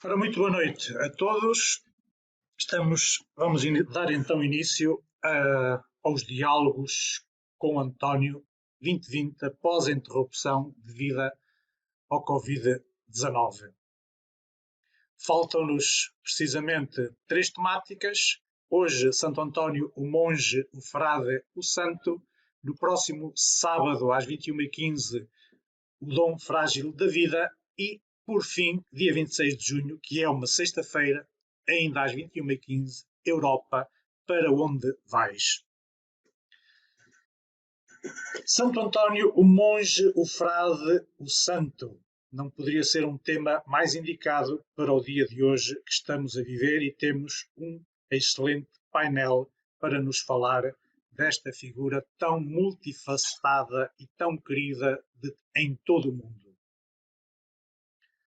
Ora, muito boa noite a todos. Vamos dar então início aos diálogos com António 2020 após a interrupção devido ao Covid-19. Faltam-nos precisamente 3 temáticas. Hoje, Santo António, o monge, o frade, o santo. No próximo sábado, às 21h15, o dom frágil da vida. E, por fim, dia 26 de junho, que é uma sexta-feira, ainda às 21h15, Europa, para onde vais? Santo António, o monge, o frade, o santo. Não poderia ser um tema mais indicado para o dia de hoje que estamos a viver, e temos um excelente painel para nos falar desta figura tão multifacetada e tão querida em todo o mundo.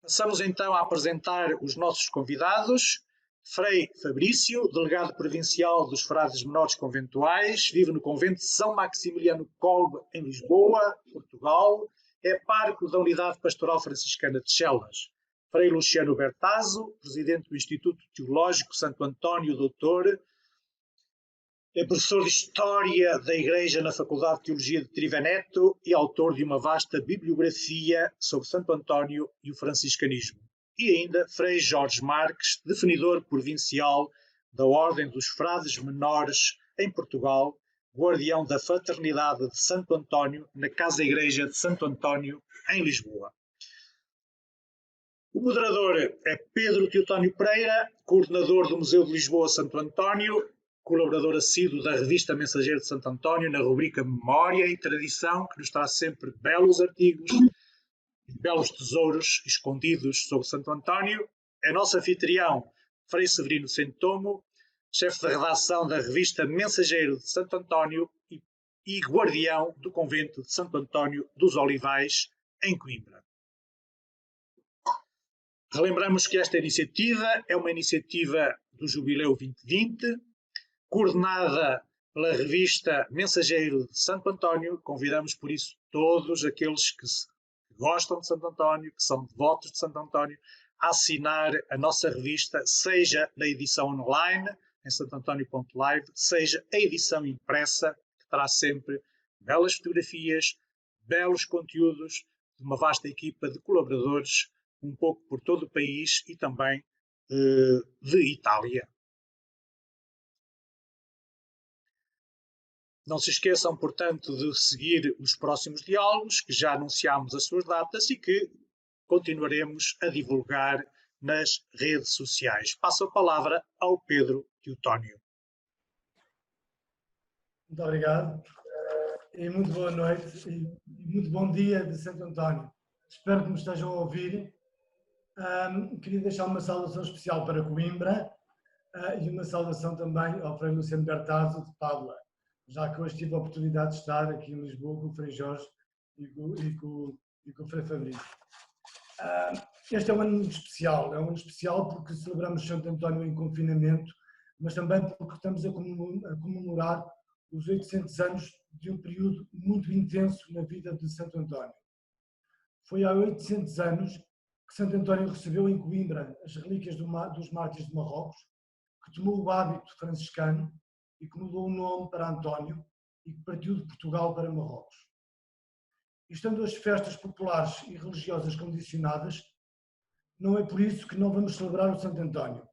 Passamos então a apresentar os nossos convidados. Frei Fabrício, delegado provincial dos frades menores conventuais, vive no convento de São Maximiliano Kolbe, em Lisboa, Portugal. É pároco da Unidade Pastoral Franciscana de Chelas. Frei Luciano Bertazzo, presidente do Instituto Teológico Santo António, doutor. É professor de História da Igreja na Faculdade de Teologia de Triveneto e autor de uma vasta bibliografia sobre Santo António e o franciscanismo. E ainda Frei Jorge Marques, definidor provincial da Ordem dos Frades Menores em Portugal, guardião da Fraternidade de Santo António na Casa-Igreja de Santo António, em Lisboa. O moderador é Pedro Teotónio Pereira, coordenador do Museu de Lisboa Santo António, colaborador assíduo da revista Mensageiro de Santo António na rubrica Memória e Tradição, que nos traz sempre belos artigos e belos tesouros escondidos sobre Santo António. É nosso anfitrião, Frei Severino Centomo, chefe da redação da revista Mensageiro de Santo António e guardião do convento de Santo António dos Olivais, em Coimbra. Relembramos que esta iniciativa é uma iniciativa do Jubileu 2020, coordenada pela revista Mensageiro de Santo António. Convidamos, por isso, todos aqueles que gostam de Santo António, que são devotos de Santo António, a assinar a nossa revista, seja na edição online, em santoantonio.live, seja a edição impressa, que terá sempre belas fotografias, belos conteúdos, de uma vasta equipa de colaboradores, um pouco por todo o país e também de Itália. Não se esqueçam, portanto, de seguir os próximos diálogos, que já anunciámos as suas datas e que continuaremos a divulgar nas redes sociais. Passo a palavra ao Pedro Teotónio. Muito obrigado e muito boa noite e muito bom dia de Santo António. Espero que me estejam a ouvir. Queria deixar uma saudação especial para Coimbra e uma saudação também ao Frei Luciano Bertazzo de Pádua, já que hoje tive a oportunidade de estar aqui em Lisboa com o Frei Jorge e com o Frei Fabrício. Este é um ano muito especial, porque celebramos Santo António em confinamento, mas também porque estamos a comemorar os 800 anos de um período muito intenso na vida de Santo António. Foi há 800 anos que Santo António recebeu em Coimbra as relíquias dos mártires de Marrocos, que tomou o hábito franciscano e que mudou o nome para António e que partiu de Portugal para Marrocos. E estando as festas populares e religiosas condicionadas, não é por isso que não vamos celebrar o Santo António.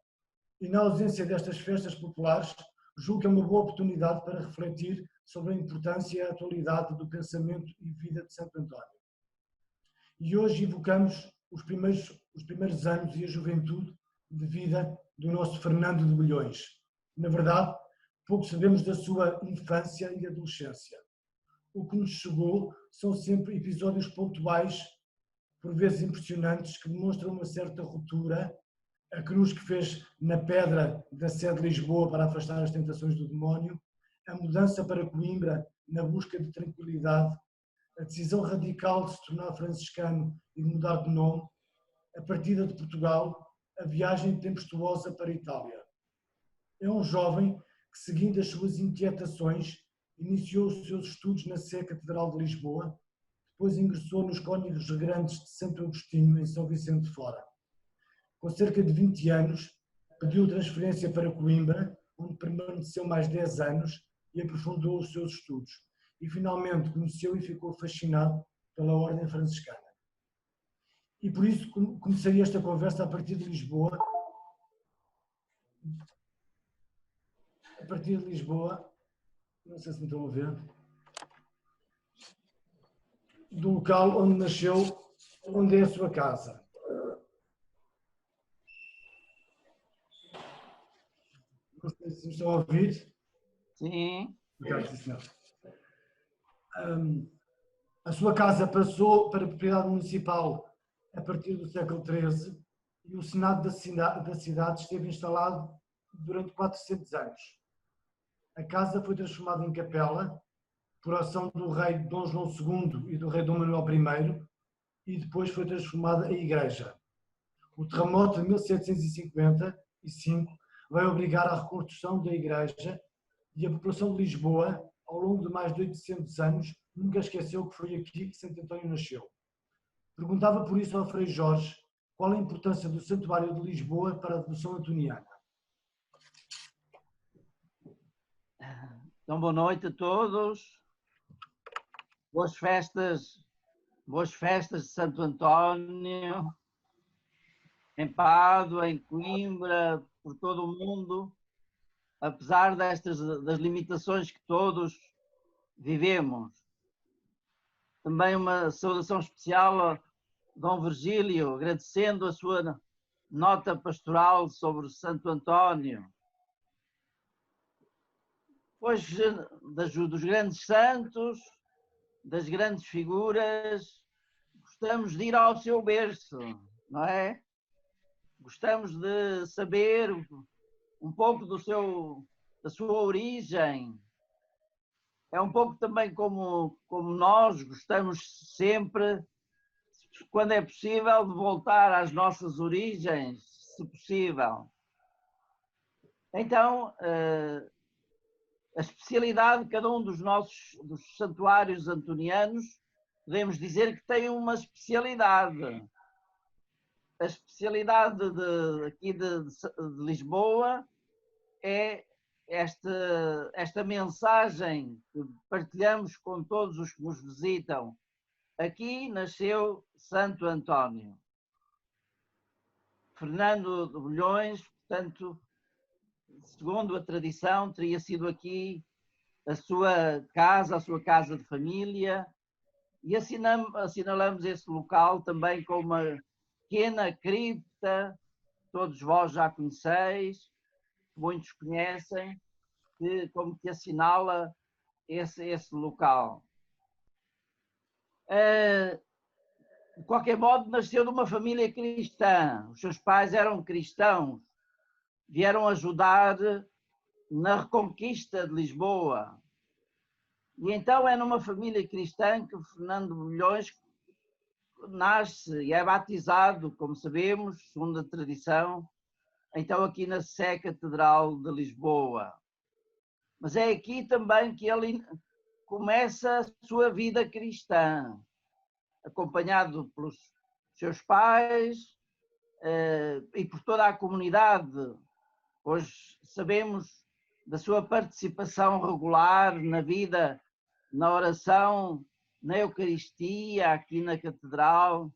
E na ausência destas festas populares, julgo que é uma boa oportunidade para refletir sobre a importância e a atualidade do pensamento e vida de Santo António. E hoje evocamos os primeiros anos e a juventude de vida do nosso Fernando de Bulhões. Na verdade, pouco sabemos da sua infância e adolescência. O que nos chegou são sempre episódios pontuais, por vezes impressionantes, que demonstram uma certa ruptura, a cruz que fez na pedra da sede de Lisboa para afastar as tentações do demónio, a mudança para Coimbra na busca de tranquilidade, a decisão radical de se tornar franciscano e de mudar de nome, a partida de Portugal, a viagem tempestuosa para a Itália. É um jovem que, seguindo as suas inquietações, iniciou os seus estudos na Sé Catedral de Lisboa, depois ingressou nos Cônegos Grandes de Santo Agostinho, em São Vicente de Fora. Com cerca de 20 anos, pediu transferência para Coimbra, onde permaneceu mais 10 anos e aprofundou os seus estudos. E finalmente conheceu e ficou fascinado pela Ordem Franciscana. E por isso comecei esta conversa a partir de Lisboa. A partir de Lisboa, não sei se me estão a ver, do local onde nasceu, onde é a sua casa. Não sei se me estão a ouvir. Sim. A sua casa passou para a propriedade municipal a partir do século XIII e o Senado da cidade esteve instalado durante 400 anos. A casa foi transformada em capela por ação do rei Dom João II e do rei Dom Manuel I e depois foi transformada em igreja. O terremoto de 1755 vai obrigar à reconstrução da igreja e a população de Lisboa, ao longo de mais de 800 anos, nunca esqueceu que foi aqui que Santo António nasceu. Perguntava por isso ao Frei Jorge qual a importância do Santuário de Lisboa para a devoção antoniana. Então, boa noite a todos. Boas festas de Santo António, em Pádua, em Coimbra, por todo o mundo, apesar das limitações que todos vivemos. Também uma saudação especial a Dom Virgílio, agradecendo a sua nota pastoral sobre Santo António. Pois dos grandes santos, das grandes figuras, gostamos de ir ao seu berço, não é? Gostamos de saber um pouco da sua origem. É um pouco também como nós gostamos sempre, quando é possível, de voltar às nossas origens, se possível. Então, a especialidade de cada um dos santuários antonianos, podemos dizer que tem uma especialidade. A especialidade aqui de Lisboa é esta mensagem que partilhamos com todos os que nos visitam. Aqui nasceu Santo António. Fernando de Bulhões, portanto, segundo a tradição, teria sido aqui a sua casa de família, e assinalamos esse local também com uma pequena cripta, todos vós já conheceis, muitos conhecem, como que assinala esse local. De qualquer modo, nasceu de uma família cristã, os seus pais eram cristãos, vieram ajudar na reconquista de Lisboa. E então é numa família cristã que Fernando Bulhões nasce e é batizado, como sabemos, segundo a tradição, então aqui na Sé Catedral de Lisboa. Mas é aqui também que ele começa a sua vida cristã, acompanhado pelos seus pais e por toda a comunidade. Hoje sabemos da sua participação regular na vida, na oração, na Eucaristia, aqui na Catedral.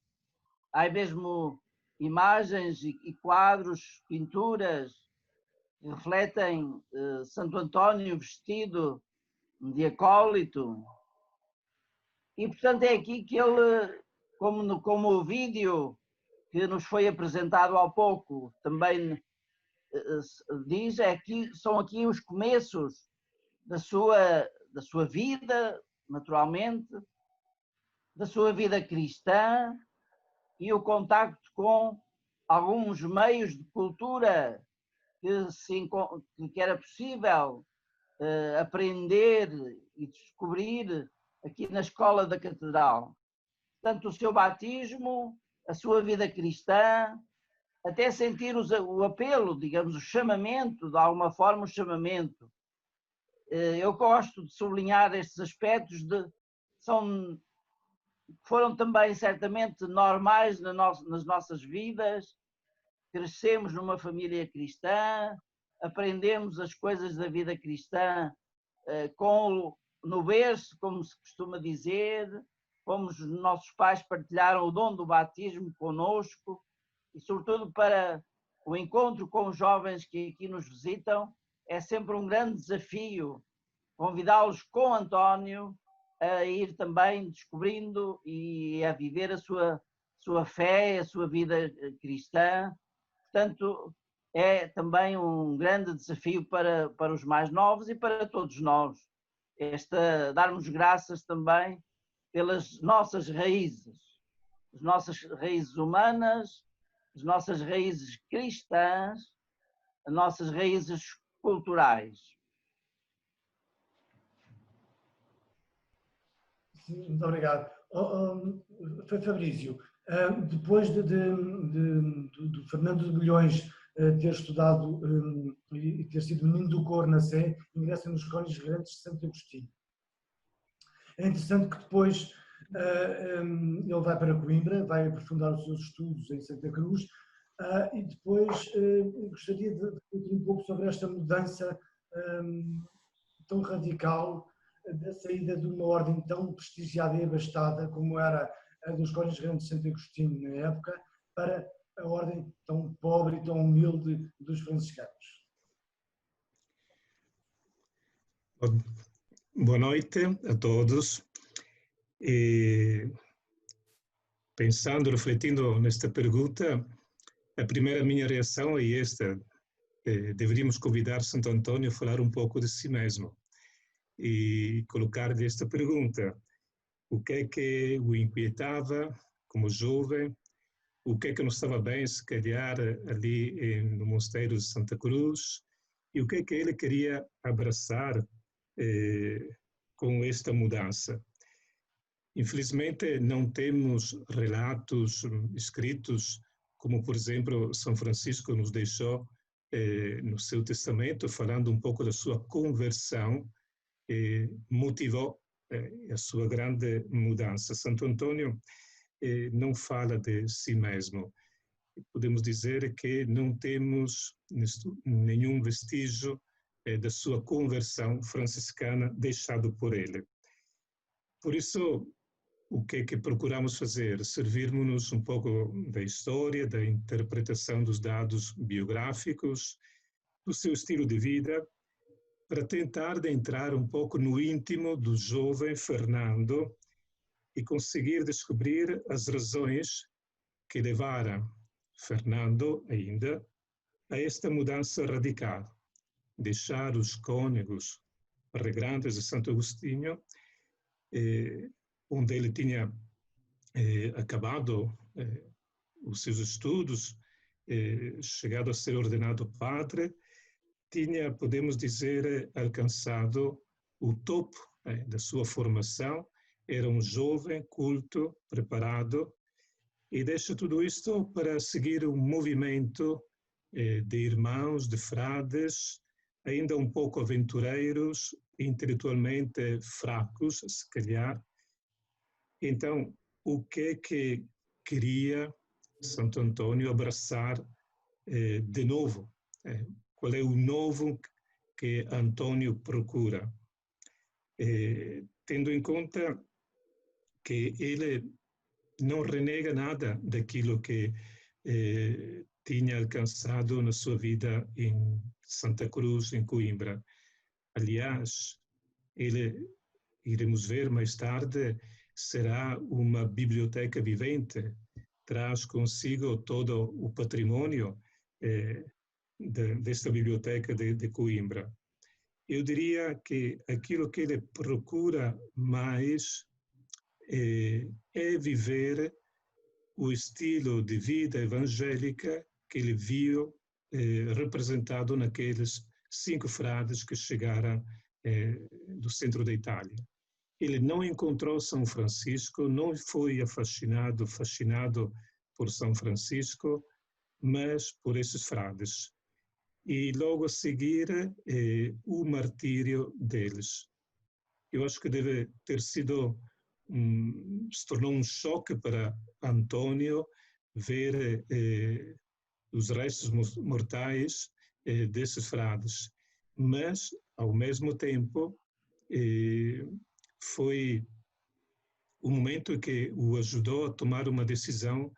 Há mesmo imagens e quadros, pinturas que refletem Santo António vestido de acólito. E, portanto, é aqui que ele, como o vídeo que nos foi apresentado há pouco também diz, são aqui os começos da sua vida, naturalmente, da sua vida cristã e o contacto com alguns meios de cultura que era possível aprender e descobrir aqui na escola da Catedral. Portanto, o seu batismo, a sua vida cristã, até sentir o apelo, digamos, o chamamento, de alguma forma o chamamento. Eu gosto de sublinhar estes aspectos, foram também certamente normais nas nossas vidas, crescemos numa família cristã, aprendemos as coisas da vida cristã no berço, como se costuma dizer, como os nossos pais partilharam o dom do batismo conosco, e sobretudo para o encontro com os jovens que aqui nos visitam, é sempre um grande desafio convidá-los com António a ir também descobrindo e a viver a sua fé, a sua vida cristã. Portanto, é também um grande desafio para os mais novos e para todos nós. Darmos graças também pelas nossas raízes, as nossas raízes humanas, as nossas raízes cristãs, as nossas raízes culturais. Sim, muito obrigado. Fabrício, depois do Fernando de Bulhões ter estudado e ter sido menino do coro na Sé, ingressa nos Cónigos Grandes de Santo Agostinho. É interessante que depois ele vai para Coimbra, vai aprofundar os seus estudos em Santa Cruz, e depois gostaria de discutir um pouco sobre esta mudança tão radical da saída de uma ordem tão prestigiada e abastada como era a dos Cónigos Grandes de Santo Agostinho na época, para a ordem tão pobre e tão humilde dos franciscanos. Boa noite a todos. Pensando, refletindo nesta pergunta, a primeira minha reação é esta. Deveríamos convidar Santo Antônio a falar um pouco de si mesmo e colocar-lhe esta pergunta: o que o inquietava como jovem? O que não estava bem, se calhar, ali no Mosteiro de Santa Cruz? E o que ele queria abraçar com esta mudança? Infelizmente, não temos relatos escritos, como, por exemplo, São Francisco nos deixou no seu testamento, falando um pouco da sua conversão, motivou a sua grande mudança. Santo Antônio não fala de si mesmo. Podemos dizer que não temos nenhum vestígio da sua conversão franciscana deixado por ele. Por isso, o que procuramos fazer? Servirmos-nos um pouco da história, da interpretação dos dados biográficos, do seu estilo de vida, para tentar entrar um pouco no íntimo do jovem Fernando e conseguir descobrir as razões que levaram Fernando ainda a esta mudança radical, deixar os cônegos regrantes de Santo Agostinho, onde ele tinha acabado os seus estudos, chegado a ser ordenado padre, tinha, podemos dizer, alcançado o topo da sua formação, era um jovem culto, preparado, e deixa tudo isto para seguir um movimento de irmãos, de frades, ainda um pouco aventureiros, intelectualmente fracos, se calhar. Então, o que queria Santo Antônio abraçar de novo? Qual é o novo que Antônio procura? Tendo em conta que ele não renega nada daquilo que tinha alcançado na sua vida em Santa Cruz, em Coimbra. Aliás, ele, iremos ver mais tarde, será uma biblioteca vivente, traz consigo todo o patrimônio desta biblioteca de Coimbra. Eu diria que aquilo que ele procura mais é viver o estilo de vida evangélica que ele viu representado naqueles 5 frades que chegaram do centro da Itália. Ele não encontrou São Francisco, não foi fascinado por São Francisco, mas por esses frades. E logo a seguir, o martírio deles. Eu acho que deve ter sido, se tornou um choque para Antônio ver os restos mortais desses frades. Mas, ao mesmo tempo, foi o momento que o ajudou a tomar uma decisão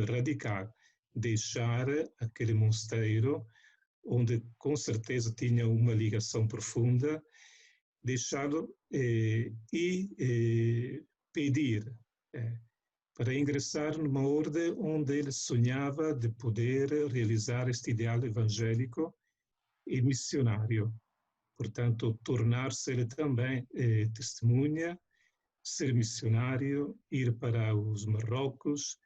radical, deixar aquele mosteiro, onde com certeza tinha uma ligação profunda, deixá-lo e pedir para ingressar numa ordem onde ele sonhava de poder realizar este ideal evangélico e missionário. Portanto, tornar-se ele também testemunha, ser missionário, ir para os Marrocos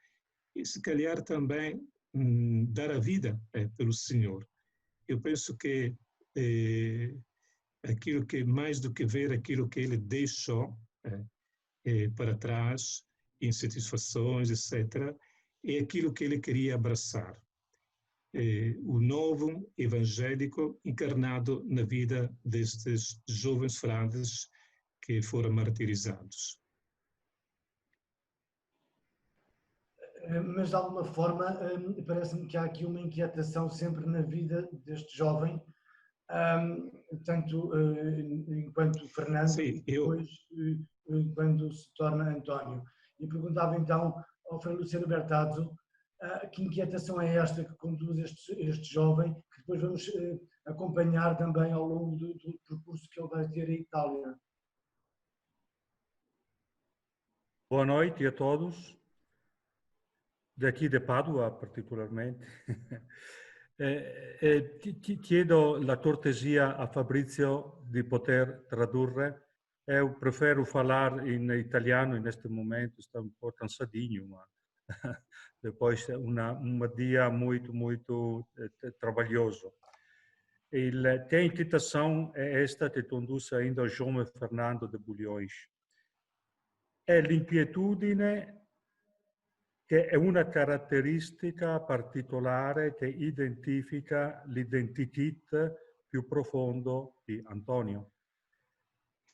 e, se calhar, também dar a vida pelo Senhor. Eu penso que aquilo que, mais do que ver aquilo que ele deixou para trás, insatisfações, etc., é aquilo que ele queria abraçar. O novo evangélico encarnado na vida destes jovens frades que foram martirizados. Mas, de alguma forma, parece-me que há aqui uma inquietação sempre na vida deste jovem, tanto enquanto Fernando, Sim, depois quando se torna António. E perguntava então ao Frei Luciano Bertazzo que inquietação é esta que conduz este jovem, que depois vamos acompanhar também ao longo do percurso que ele vai ter em Itália. Boa noite a todos, daqui de Padua particolarmente. Chiedo la cortesia a Fabrizio di poter tradurre. Eu prefiro falar in italiano neste momento, estou um pouco cansadinho, mas depois um dia muito trabalhoso. A inquietação é esta que conduz ainda ao jovem Fernando de Bulhões. È l'inquietudine che è una caratteristica particolare che identifica l'identità più profondo di Antonio.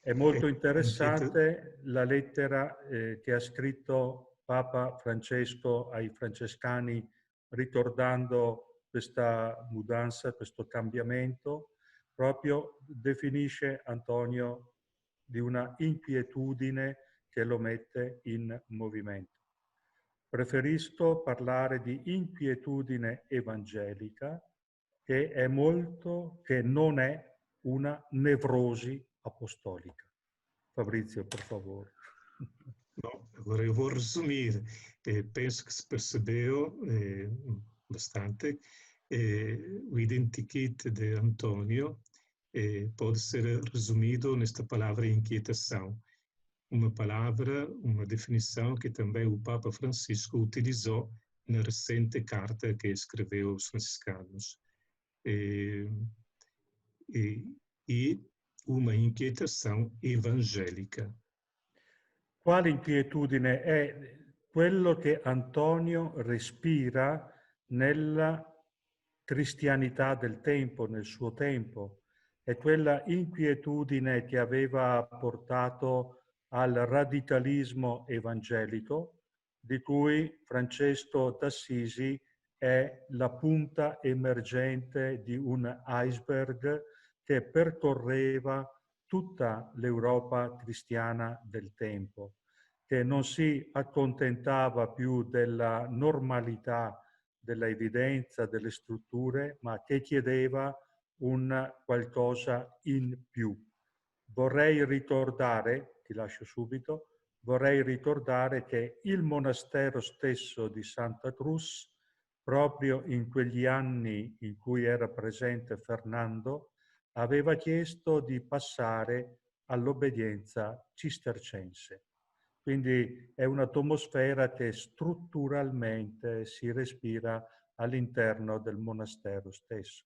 È molto interessante la lettera che ha scritto Papa Francesco ai francescani ricordando questa mudanza, questo cambiamento, proprio definisce Antonio di una inquietudine che lo mette in movimento. Preferisco parlare di inquietudine evangelica, che non è una nevrosi apostolica. Fabrizio, por favor. Bom, agora eu vou resumir. Penso que se percebeu bastante. O identikit de António pode ser resumido nesta palavra inquietação. Uma palavra, uma definição que também o Papa Francisco utilizou na recente carta que escreveu aos franciscanos. E uma inquietação evangélica. Quale inquietudine è quello che Antonio respira nella cristianità del tempo, nel suo tempo? È quella inquietudine che aveva portato al radicalismo evangelico, di cui Francesco d'Assisi è la punta emergente di un iceberg che percorreva tutta l'Europa cristiana del tempo, che non si accontentava più della normalità, della evidenza, delle strutture, ma che chiedeva un qualcosa in più. Vorrei ricordare, ti lascio subito, vorrei ricordare che il monastero stesso di Santa Cruz, proprio in quegli anni in cui era presente Fernando, aveva chiesto di passare all'obbedienza cistercense. Quindi è un'atmosfera che strutturalmente si respira all'interno del monastero stesso.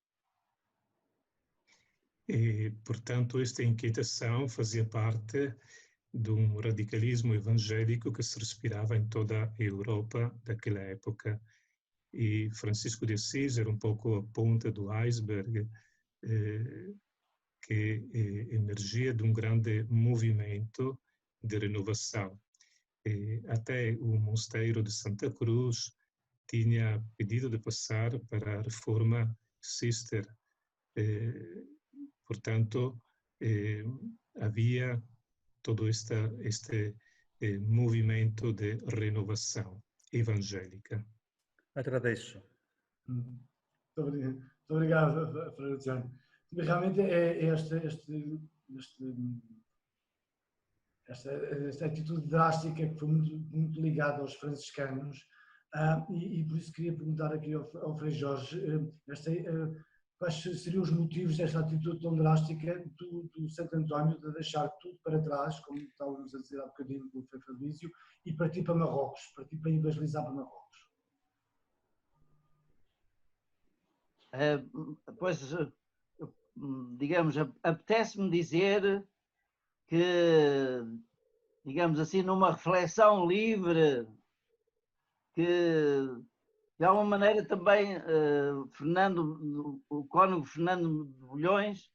E, portanto, esta inquietação fazia parte de um radicalismo evangélico que se respirava em toda a Europa daquela época. E Francisco de Assis era um pouco a ponta do iceberg que emergia de um grande movimento de renovação. Até o mosteiro de Santa Cruz tinha pedido de passar para a reforma Cister. Portanto, havia todo este movimento de renovação evangélica. Agradeço. Muito obrigado, Frei Luciano. Realmente é esta atitude drástica que foi muito ligada aos franciscanos, e por isso queria perguntar aqui ao Frei Jorge quais seriam os motivos desta atitude tão drástica do Santo António de deixar tudo para trás, como estávamos a dizer há bocadinho com o Frei Fabrício, e partir para Marrocos, partir para evangelizar para Marrocos. Pois, digamos, apetece-me dizer que, digamos assim, numa reflexão livre, que de alguma maneira também o cônego Fernando de Bulhões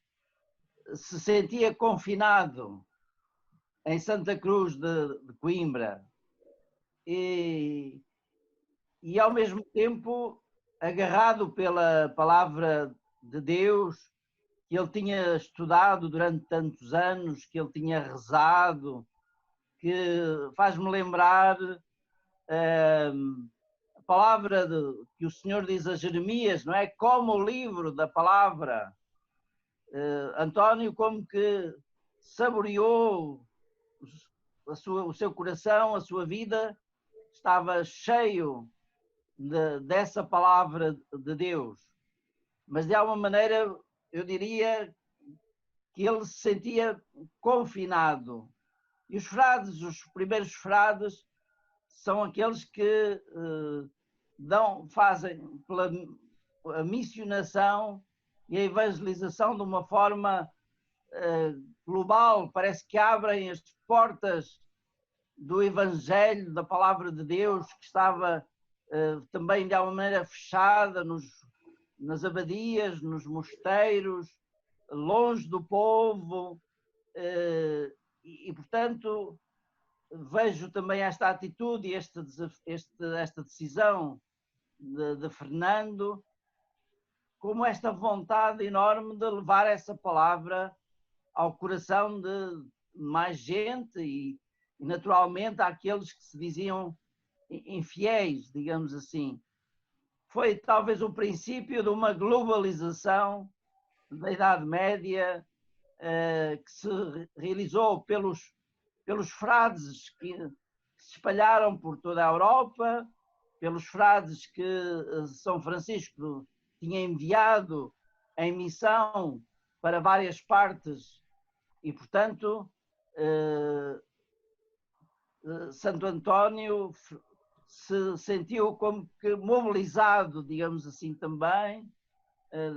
se sentia confinado em Santa Cruz de Coimbra e ao mesmo tempo agarrado pela palavra de Deus que ele tinha estudado durante tantos anos, que ele tinha rezado, que faz-me lembrar a palavra que o Senhor diz a Jeremias, não é? Como o livro da palavra. António como que saboreou o seu coração, a sua vida, estava cheio dessa palavra de Deus. Mas de alguma maneira eu diria que ele se sentia confinado. E os frades, os primeiros frades, são aqueles que fazem a missionação e a evangelização de uma forma global. Parece que abrem as portas do Evangelho, da palavra de Deus, que estava também de alguma maneira fechada nas abadias, nos mosteiros, longe do povo, e portanto vejo também esta atitude e esta decisão de Fernando como esta vontade enorme de levar essa palavra ao coração de mais gente e naturalmente àqueles que se diziam infiéis, digamos assim. Foi talvez o princípio de uma globalização da Idade Média que se realizou pelos frades que se espalharam por toda a Europa, pelos frades que São Francisco tinha enviado em missão para várias partes e, portanto, Santo António se sentiu como que mobilizado, digamos assim também,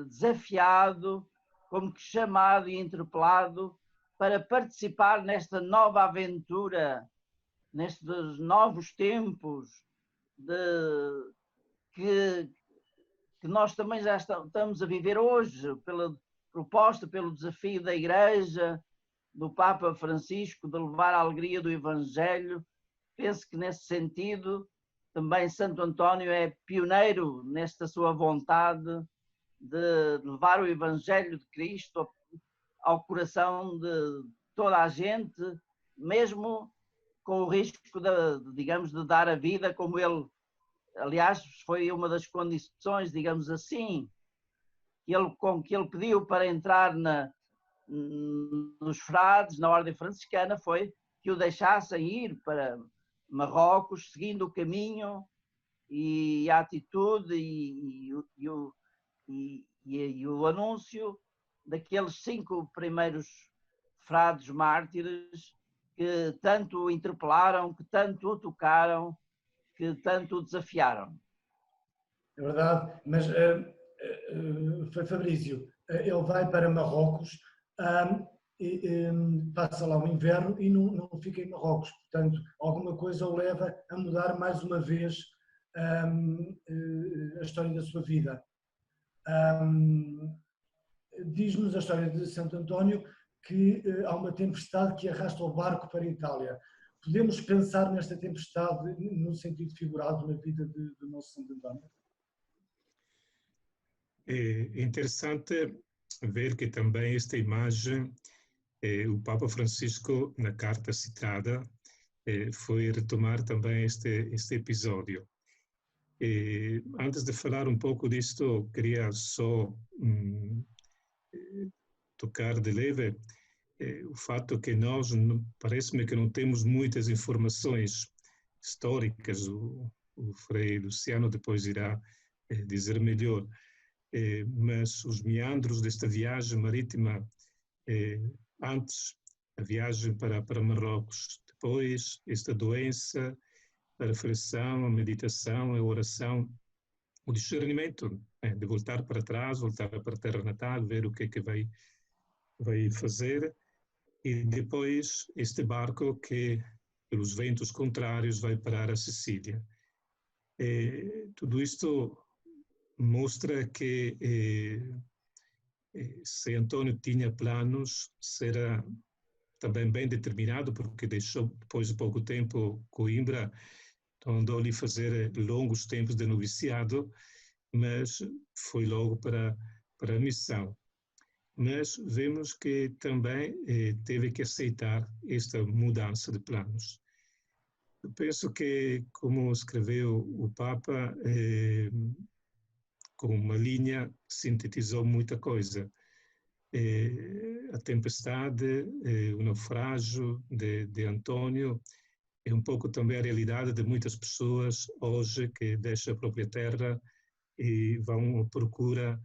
desafiado, como que chamado e interpelado para participar nesta nova aventura, nestes novos tempos que nós também já estamos a viver hoje, pela proposta, pelo desafio da Igreja, do Papa Francisco, de levar a alegria do Evangelho. Penso que nesse sentido também Santo António é pioneiro nesta sua vontade de levar o Evangelho de Cristo ao coração de toda a gente, mesmo com o risco digamos, de dar a vida, como ele, aliás, foi uma das condições, digamos assim, com que ele pediu para entrar nos frades, na ordem franciscana, foi que o deixassem ir para Marrocos, seguindo o caminho e a atitude e o anúncio daqueles 5 primeiros frades mártires que tanto o interpelaram, que tanto o tocaram, que tanto o desafiaram. É verdade, mas Fabrício, ele vai para Marrocos, passa lá o inverno e não fica em Marrocos, portanto alguma coisa o leva a mudar mais uma vez a história da sua vida. Diz-nos a história de Santo António que há uma tempestade que arrasta o barco para a Itália. podemos pensar nesta tempestade no sentido figurado na vida do nosso Santo António? É interessante ver que também esta imagem, o Papa Francisco, na carta citada, foi retomar também este episódio. Antes de falar um pouco disto, queria só tocar de leve o fato que nós, parece-me que não temos muitas informações históricas, o Frei Luciano depois irá dizer melhor, mas os meandros desta viagem marítima, antes a viagem para Marrocos, depois esta doença, a reflexão, a meditação, a oração, o discernimento de voltar para trás, voltar para a terra natal, ver o que é que vai fazer, e depois este barco que, pelos ventos contrários, vai parar a Sicília. Tudo isto mostra que se António tinha planos, será também bem determinado, porque deixou, depois de pouco tempo, Coimbra, andou ali fazer longos tempos de noviciado, mas foi logo para a missão. Mas vemos que também teve que aceitar esta mudança de planos. Eu penso que, como escreveu o Papa, com uma linha, sintetizou muita coisa. A tempestade, o naufrágio de António, é um pouco também a realidade de muitas pessoas hoje que deixam a própria terra e vão à procura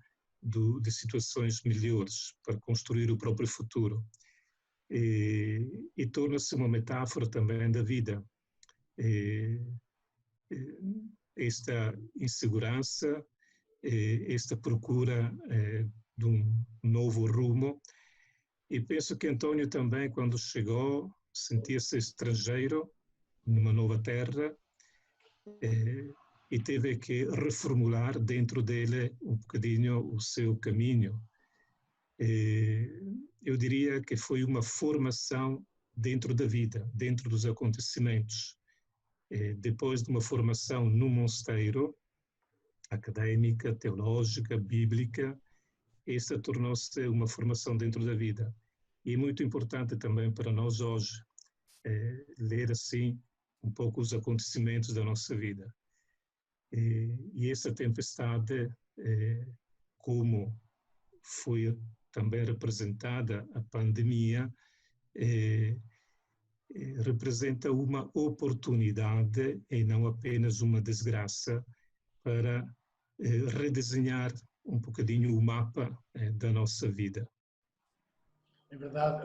de situações melhores para construir o próprio futuro. E torna-se uma metáfora também da vida. Esta insegurança, esta procura de um novo rumo. E penso que António também, quando chegou, sentia-se estrangeiro numa nova terra, e teve que reformular dentro dele um bocadinho o seu caminho. Eu diria que foi uma formação dentro da vida, dentro dos acontecimentos. Depois de uma formação no mosteiro, académica, teológica, bíblica, essa tornou-se uma formação dentro da vida. E é muito importante também para nós hoje ler assim um pouco os acontecimentos da nossa vida. E essa tempestade, como foi também representada a pandemia, representa uma oportunidade e não apenas uma desgraça para redesenhar um bocadinho o mapa da nossa vida. É verdade.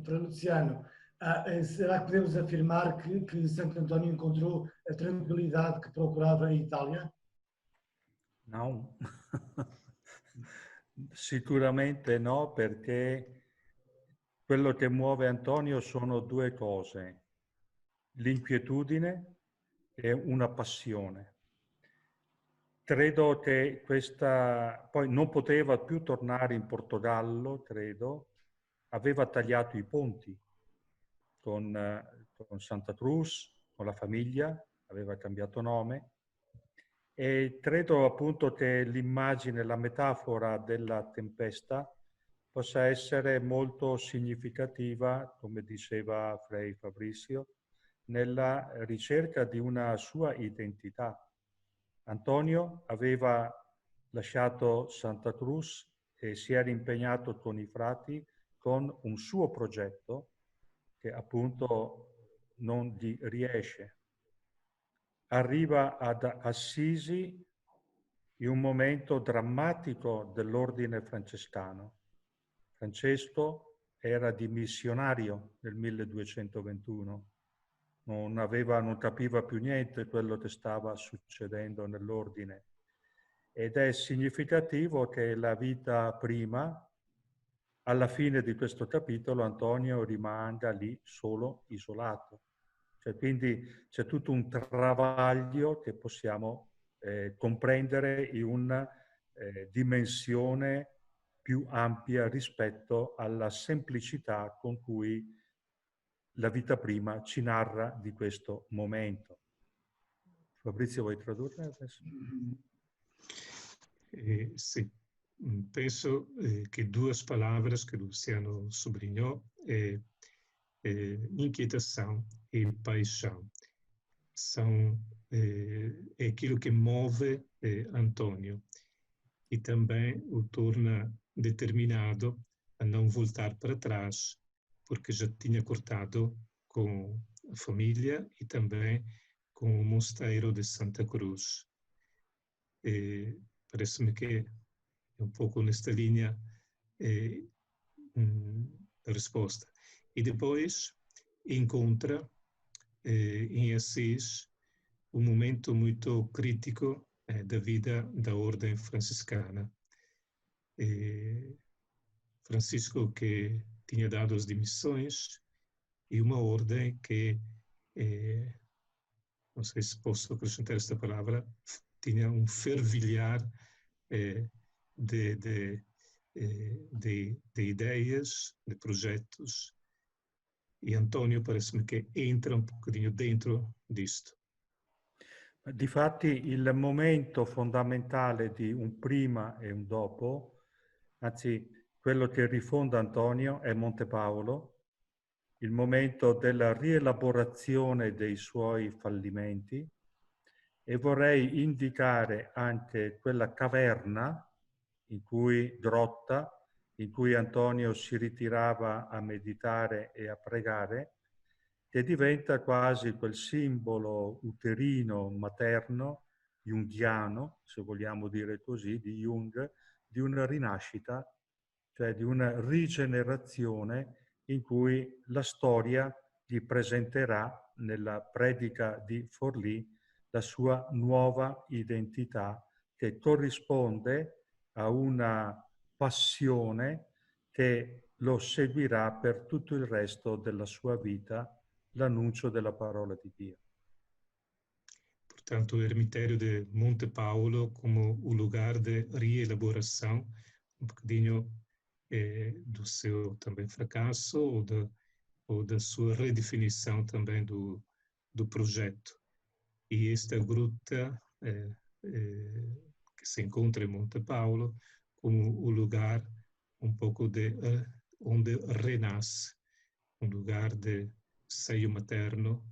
Para Luciano, será que podemos afirmar que Santo António encontrou a tranquilidade que procurava em Itália? No, sicuramente no, perché quello che muove Antonio sono due cose, l'inquietudine e una passione. Credo che poi non poteva più tornare in Portogallo, credo, aveva tagliato i ponti con Santa Cruz, con la famiglia, aveva cambiato nome, e credo appunto che l'immagine, la metafora della tempesta possa essere molto significativa, come diceva Frei Fabrizio, nella ricerca di una sua identità. Antonio aveva lasciato Santa Cruz e si era impegnato con i frati con un suo progetto che appunto non gli riesce. Arriva ad Assisi in un momento drammatico dell'ordine francescano. Francesco era dimissionario nel 1221, non capiva più niente quello che stava succedendo nell'ordine. Ed è significativo che la vita prima, alla fine di questo capitolo, Antonio rimanga lì solo, isolato. Cioè, quindi c'è tutto un travaglio che possiamo comprendere in una dimensione più ampia rispetto alla semplicità con cui la vita prima ci narra di questo momento. Fabrizio, vuoi tradurre adesso? Sì, penso che due palavras que Luciano sublinhou é inquietação e paixão. É aquilo que move Antônio e também o torna determinado a não voltar para trás, porque já tinha cortado com a família e também com o mosteiro de Santa Cruz. Parece-me que é um pouco nesta linha a resposta. E depois encontra em Assis um momento muito crítico da vida da ordem franciscana. Francisco que tinha dado as dimissões e uma ordem que, não sei se posso acrescentar esta palavra, tinha um fervilhar de ideias, de projetos, e Antônio parece-me che entra un pochino dentro disto. Difatti il momento fondamentale di un prima e un dopo, anzi quello che rifonda Antonio, è Monte Paolo, il momento della rielaborazione dei suoi fallimenti, e vorrei indicare anche quella caverna grotta in cui Antonio si ritirava a meditare e a pregare, che diventa quasi quel simbolo uterino materno, junghiano, se vogliamo dire così, di Jung, di una rinascita, cioè di una rigenerazione in cui la storia gli presenterà nella predica di Forlì la sua nuova identità, che corrisponde a una passione che lo seguirà per tutto il resto della sua vita, l'annuncio della parola di Dio. Portanto, o ermitério de Monte Paulo como o lugar de reelaboração, bocadinho do seu também fracasso ou da sua redefinição também do projeto. E esta gruta que se encontra em Monte Paulo como o lugar um pouco onde renasce, um lugar de seio materno,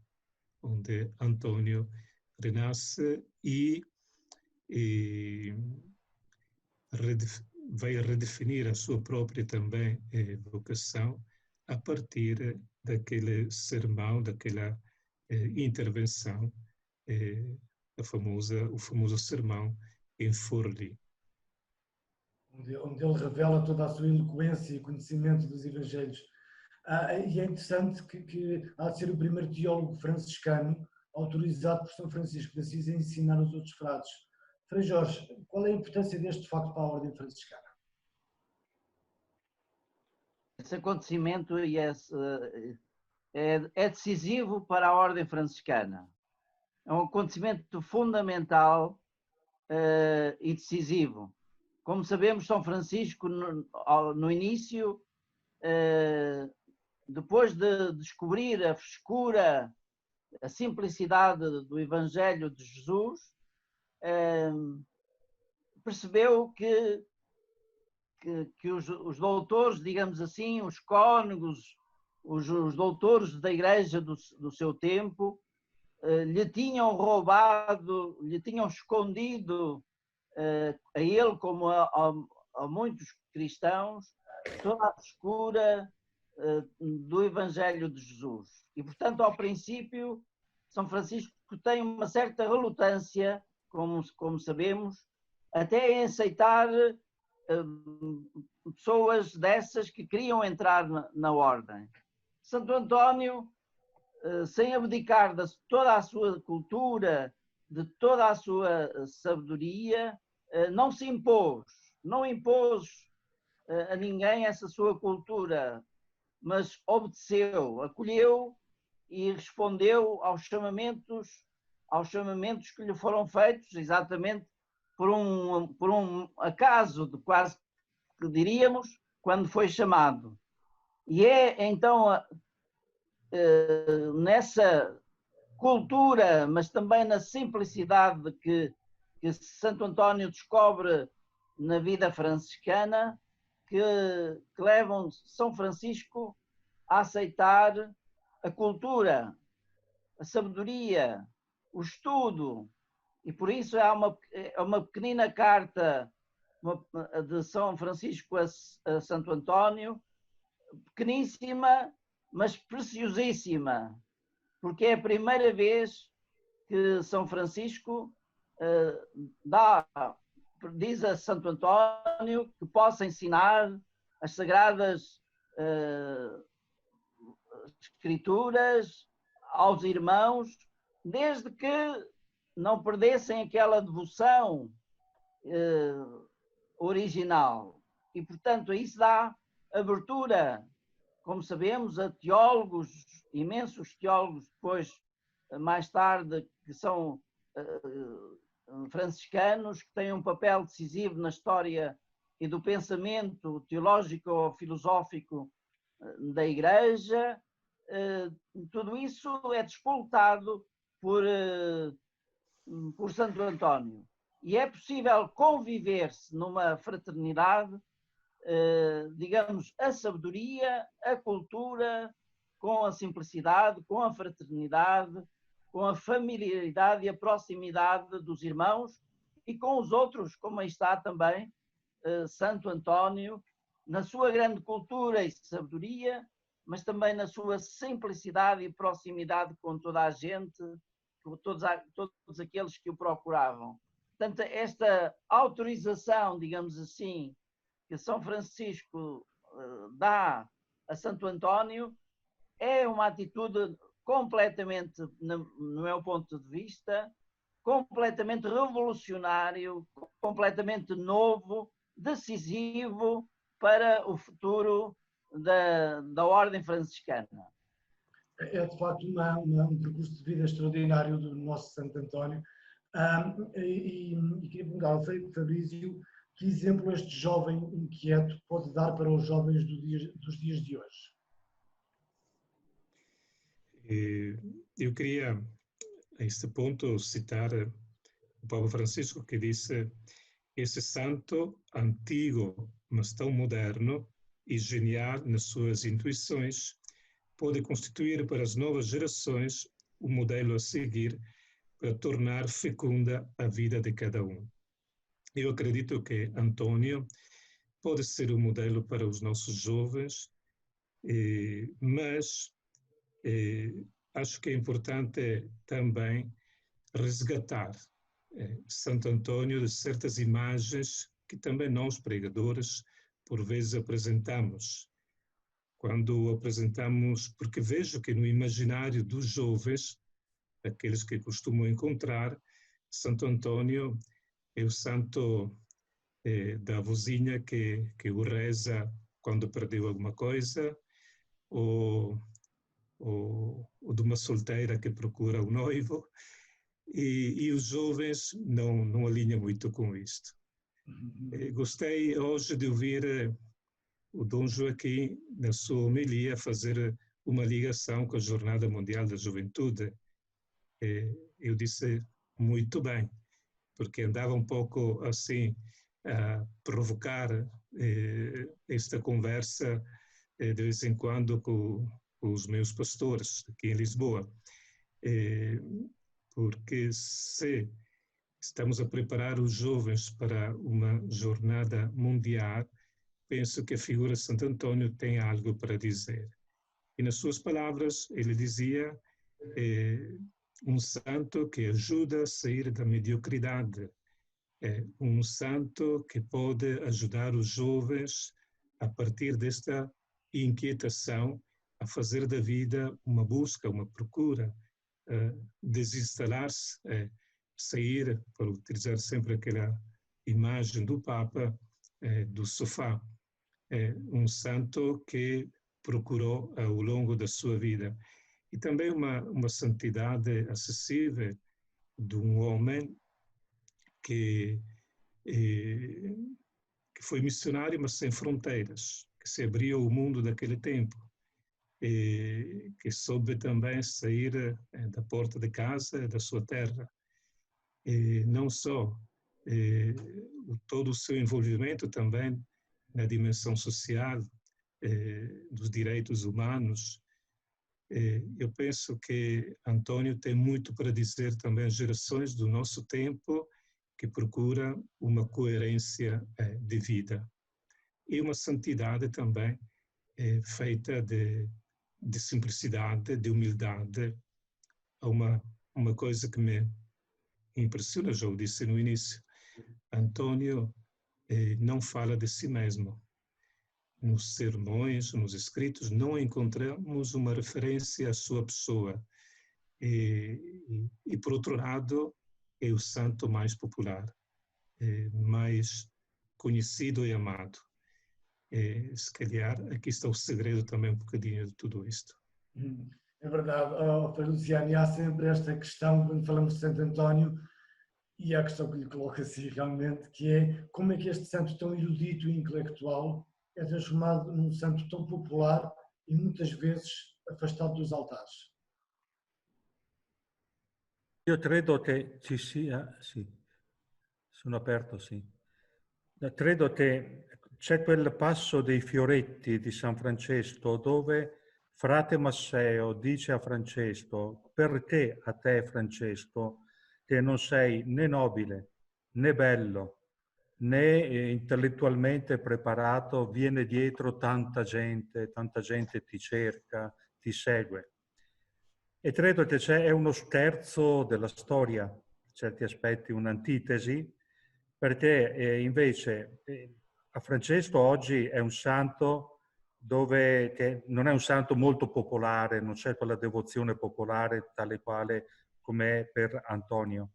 onde Antônio renasce e vai redefinir a sua própria também vocação a partir daquele sermão, daquela intervenção, o famoso sermão em Forlì. Onde ele revela toda a sua eloquência e conhecimento dos Evangelhos. E é interessante que há de ser o primeiro teólogo franciscano autorizado por São Francisco de Assis a ensinar os outros frades. Frei Jorge, qual é a importância deste facto para a ordem franciscana? Esse acontecimento é decisivo para a ordem franciscana. É um acontecimento fundamental e decisivo. Como sabemos, São Francisco, no início, depois de descobrir a frescura, a simplicidade do Evangelho de Jesus, percebeu que os doutores, digamos assim, os cônegos, os doutores da Igreja do seu tempo, lhe tinham roubado, lhe tinham escondido a ele, como a muitos cristãos, toda a frescura do Evangelho de Jesus. E, portanto, ao princípio, São Francisco tem uma certa relutância, como sabemos, até em aceitar pessoas dessas que queriam entrar na ordem. Santo António, sem abdicar de toda a sua cultura, de toda a sua sabedoria, não se impôs, não impôs a ninguém essa sua cultura, mas obedeceu, acolheu e respondeu aos chamamentos que lhe foram feitos, exatamente por um acaso, de quase que diríamos, quando foi chamado. E é então nessa cultura, mas também na simplicidade que Santo António descobre na vida franciscana, que levam São Francisco a aceitar a cultura, a sabedoria, o estudo, e por isso há uma pequenina carta de São Francisco a Santo António, pequeníssima, mas preciosíssima, porque é a primeira vez que São Francisco diz a Santo António que possa ensinar as sagradas escrituras aos irmãos, desde que não perdessem aquela devoção original. E, portanto, isso dá abertura, como sabemos, a teólogos, imensos teólogos, depois, mais tarde, que são franciscanos, que têm um papel decisivo na história e do pensamento teológico ou filosófico da Igreja. Tudo isso é despoltado por Santo António. E é possível conviver-se numa fraternidade, digamos, a sabedoria, a cultura, com a simplicidade, com a fraternidade, com a familiaridade e a proximidade dos irmãos e com os outros, como aí está também Santo António, na sua grande cultura e sabedoria, mas também na sua simplicidade e proximidade com toda a gente, com todos aqueles que o procuravam. Portanto, esta autorização, digamos assim, que São Francisco dá a Santo António é uma atitude completamente, no meu ponto de vista, completamente revolucionário, completamente novo, decisivo para o futuro da Ordem Franciscana. É de facto um percurso de vida extraordinário do nosso Santo António. E queria perguntar ao Fabrício que exemplo este jovem inquieto pode dar para os jovens dos dias de hoje. Eu queria, a este ponto, citar o Papa Francisco, que disse: esse santo antigo, mas tão moderno e genial nas suas intuições, pode constituir para as novas gerações um modelo a seguir para tornar fecunda a vida de cada um. Eu acredito que Antônio pode ser um modelo para os nossos jovens, mas acho que é importante também resgatar Santo Antônio de certas imagens que também nós, pregadores, por vezes apresentamos. Quando apresentamos, porque vejo que no imaginário dos jovens, aqueles que costumam encontrar, Santo Antônio é o santo da vozinha que o reza quando perdeu alguma coisa, ou de uma solteira que procura um noivo, e os jovens não alinham muito com isto. Gostei hoje de ouvir o Dom Joaquim, na sua homilia, fazer uma ligação com a Jornada Mundial da Juventude. Eu disse muito bem, porque andava um pouco assim a provocar esta conversa de vez em quando com os meus pastores aqui em Lisboa. Porque se estamos a preparar os jovens para uma jornada mundial, penso que a figura de Santo Antônio tem algo para dizer. E nas suas palavras, ele dizia um santo que ajuda a sair da mediocridade, um santo que pode ajudar os jovens a partir desta inquietação a fazer da vida uma busca, uma procura, desinstalar-se, sair, para utilizar sempre aquela imagem do Papa, do sofá. Um santo que procurou ao longo da sua vida. E também uma santidade acessível de um homem que foi missionário, mas sem fronteiras, que se abriu ao mundo daquele tempo. que soube também sair da porta de casa, da sua terra. Não só todo o seu envolvimento também na dimensão social, dos direitos humanos. Eu penso que Antônio tem muito para dizer também às gerações do nosso tempo que procuram uma coerência de vida e uma santidade também feita de simplicidade, de humildade. Há uma coisa que me impressiona, já o disse no início, Antônio não fala de si mesmo. Nos sermões, nos escritos, não encontramos uma referência à sua pessoa. E por outro lado, é o santo mais popular, mais conhecido e amado. Se calhar, aqui está o segredo também um bocadinho de tudo isto. É verdade, Padre Luciano, e há sempre esta questão, quando falamos de Santo António, e a questão que lhe coloco assim realmente, que é como é que este santo tão erudito e intelectual é transformado num santo tão popular e muitas vezes afastado dos altares. Io credo che ci sia, sì, sono aperto, sì. Credo che c'è quel passo dei fioretti di San Francesco dove frate Masseo dice a Francesco: perché a te, Francesco, che non sei né nobile né bello né intellettualmente preparato, viene dietro tanta gente ti cerca, ti segue. E credo che è uno scherzo della storia, in certi aspetti un'antitesi, perché invece a Francesco oggi è un santo che non è un santo molto popolare, non c'è quella devozione popolare tale quale come è per Antonio.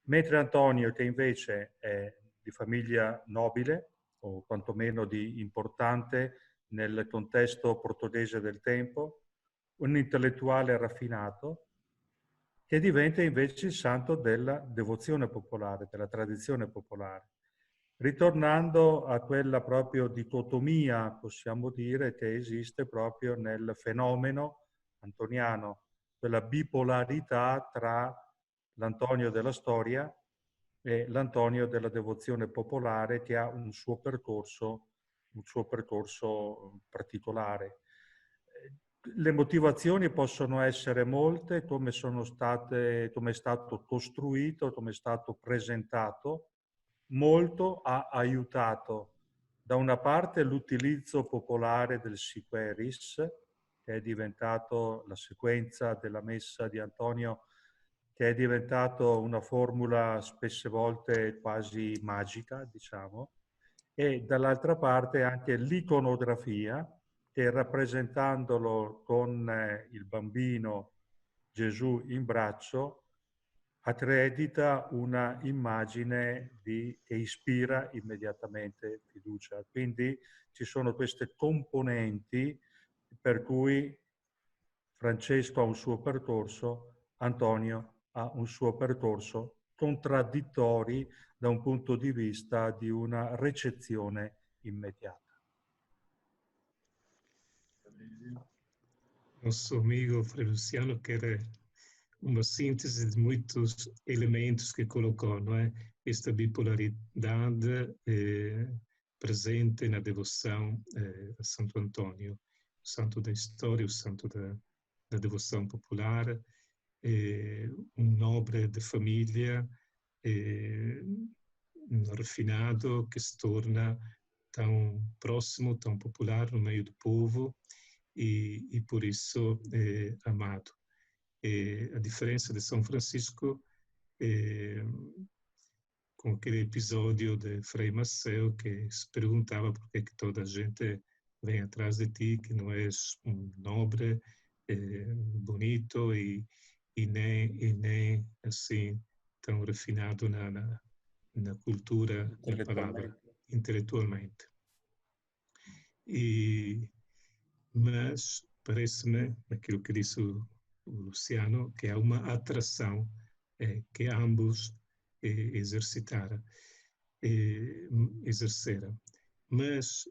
Mentre Antonio, che invece è di famiglia nobile, o quantomeno di importante nel contesto portoghese del tempo, un intellettuale raffinato, che diventa invece il santo della devozione popolare, della tradizione popolare, ritornando a quella proprio dicotomia, possiamo dire, che esiste proprio nel fenomeno antoniano, quella bipolarità tra l'Antonio della storia e l'Antonio della devozione popolare, che ha un suo percorso particolare. Le motivazioni possono essere molte, come è stato costruito, come è stato presentato. Molto ha aiutato da una parte l'utilizzo popolare del Siqueris, che è diventato la sequenza della messa di Antonio, che è diventato una formula spesse volte quasi magica, diciamo, e dall'altra parte anche l'iconografia, che rappresentandolo con il bambino Gesù in braccio accredita una immagine che ispira immediatamente fiducia. Quindi ci sono queste componenti per cui Francesco ha un suo percorso, Antonio ha un suo percorso, contraddittori da un punto di vista di una recezione immediata. Nosso amigo Frei Luciano quer uma síntese de muitos elementos que colocou, não é? Esta bipolaridade presente na devoção a Santo Antônio, o santo da história, o santo da devoção popular, um nobre de família, refinado, que se torna tão próximo, tão popular no meio do povo e por isso amado. A diferença de São Francisco, com aquele episódio de Frei Masseo, que se perguntava por que toda a gente vem atrás de ti, que não és um nobre, bonito e nem assim tão refinado na cultura da palavra, intelectualmente. Mas parece-me, aquilo que disse o Luciano, que há uma atração que ambos exerceram. Mas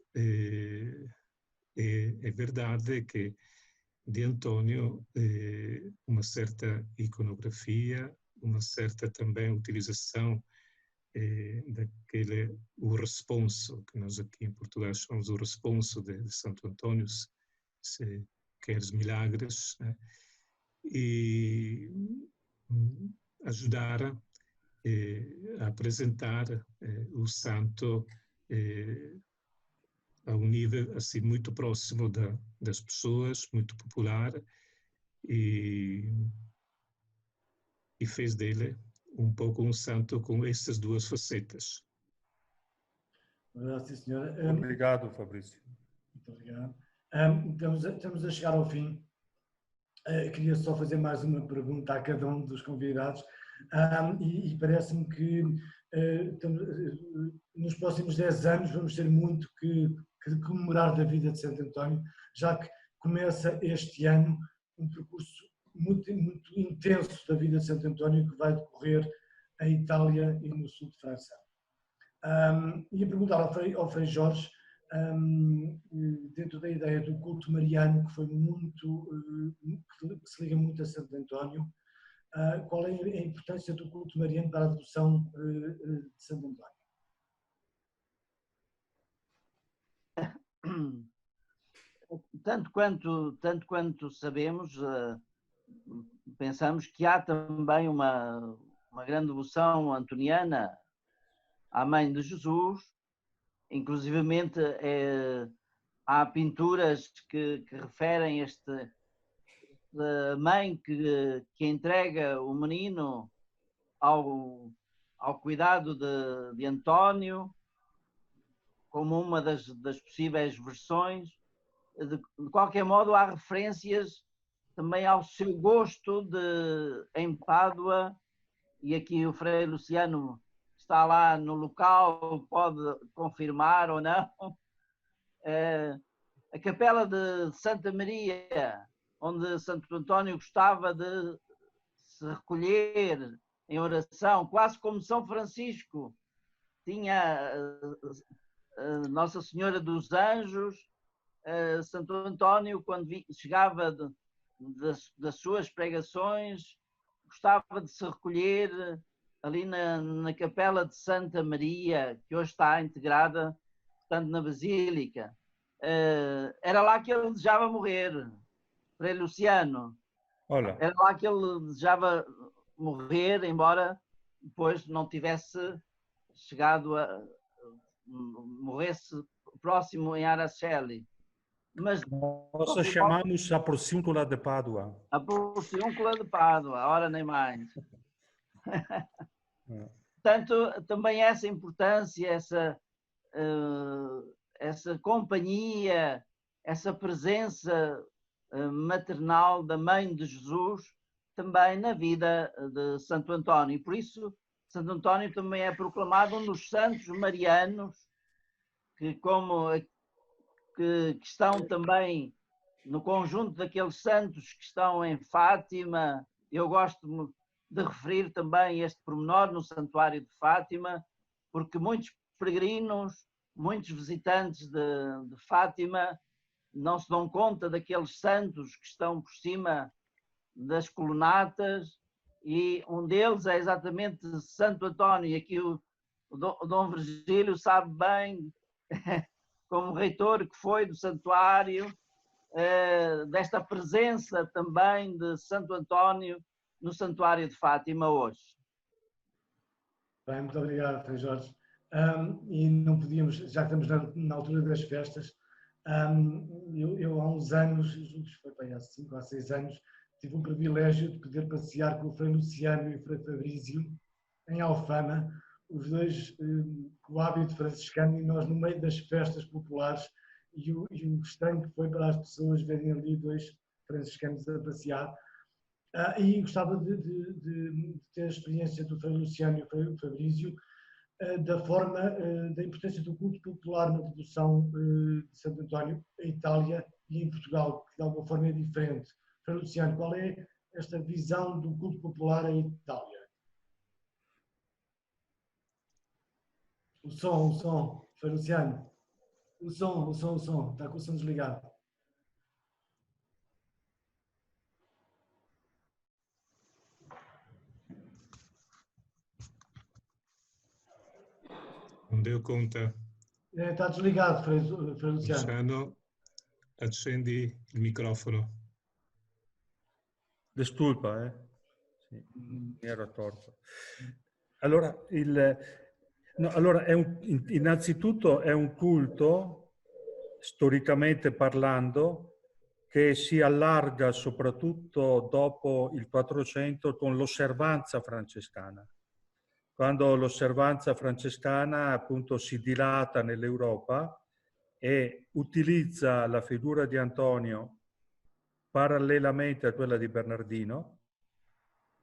é verdade que de António uma certa iconografia, uma certa também utilização daquele, o responso, que nós aqui em Portugal chamamos o responso de Santo Antônio, se queres milagres, né? E ajudar a apresentar o santo a um nível assim muito próximo das pessoas, muito popular, e fez dele um pouco um santo com essas duas facetas. Verdade, sim, senhora. Obrigado, Fabrício. Muito obrigado. Estamos a chegar ao fim. Queria só fazer mais uma pergunta a cada um dos convidados. E parece-me que nos próximos 10 anos vamos ter muito que comemorar da vida de Santo António, já que começa este ano um percurso muito, muito intenso da vida de Santo António que vai decorrer em Itália e no sul de França. Ia perguntar ao Frei Jorge, dentro da ideia do culto mariano, que foi muito, que se liga muito a Santo António, qual é a importância do culto mariano para a devoção de Santo António? Tanto quanto sabemos, pensamos que há também uma grande devoção antoniana à Mãe de Jesus, inclusivamente há pinturas que referem a mãe que entrega o menino ao cuidado de António, como uma das possíveis versões. De qualquer modo, há referências também ao seu gosto em Pádua, e aqui o Frei Luciano está lá no local, pode confirmar ou não. A capela de Santa Maria, onde Santo António gostava de se recolher em oração, quase como São Francisco tinha Nossa Senhora dos Anjos. Santo António, quando chegava das suas pregações, gostava de se recolher ali na capela de Santa Maria, que hoje está integrada, portanto, na Basílica. Era lá que ele desejava morrer, Frei Luciano. Olha. Era lá que ele desejava morrer, embora depois não tivesse chegado morresse próximo em Araceli. Mas nós chamamos a Porciúncula de Pádua. A Porciúncula de Pádua, ora nem mais. Portanto, também essa importância, essa companhia, essa presença maternal da Mãe de Jesus também na vida de Santo António. E por isso, Santo António também é proclamado um dos santos marianos que estão também no conjunto daqueles santos que estão em Fátima. Eu gosto de referir também este pormenor no Santuário de Fátima, porque muitos peregrinos, muitos visitantes de Fátima não se dão conta daqueles santos que estão por cima das colunatas, e um deles é exatamente Santo António. E aqui o Dom Virgílio sabe bem, como reitor que foi do santuário, desta presença também de Santo António no Santuário de Fátima hoje. Bem, muito obrigado, Frei Jorge. E não podíamos, já que estamos na altura das festas, eu há uns anos, foi há 5 ou 6 anos, tive o privilégio de poder passear com o Frei Luciano e o Frei Fabrício em Alfama, os dois com o hábito franciscano, e nós no meio das festas populares, e o estranho que foi para as pessoas verem ali dois franciscanos a passear. E gostava de ter a experiência do Frei Luciano e o Frei Fabrício, da importância do culto popular na devoção de Santo António em Itália e em Portugal, que de alguma forma é diferente. Frei Luciano, qual é esta visão do culto popular em Itália? O som, Frei Luciano. O som, está com o som desligado. não deu conta. Está desligado, Frei Luciano. Luciano, accendi il microfono. Disculpa, sì, mi ero torto. Allora, innanzitutto è un culto, storicamente parlando, che si allarga soprattutto dopo il 400 con l'osservanza francescana. Quando l'osservanza francescana appunto si dilata nell'Europa e utilizza la figura di Antonio parallelamente a quella di Bernardino.